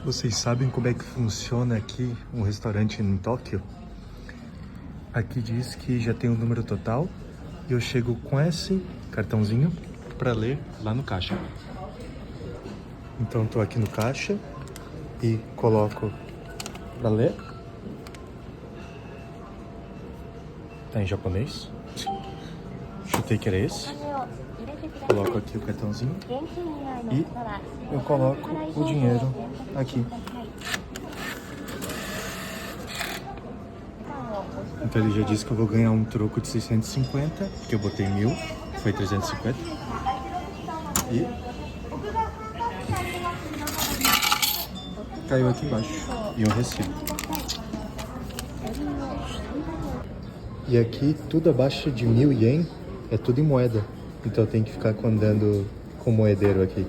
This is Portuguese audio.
Vocês sabem como é que funciona aqui um restaurante em Tóquio? Aqui diz que já tem o número total e eu chego com esse cartãozinho para ler lá no caixa. Então tô aqui no caixa e coloco para ler. Tá em japonês. Chutei que era esse. Coloco aqui o cartãozinho e eu coloco o dinheiro aqui. Então ele já disse que eu vou ganhar um troco de 650, porque eu botei 1.000, foi 350. E caiu aqui embaixo. E um recibo. E aqui tudo abaixo de 1.000 ien é tudo em moeda. Então eu tenho que ficar andando com o moedeiro aqui.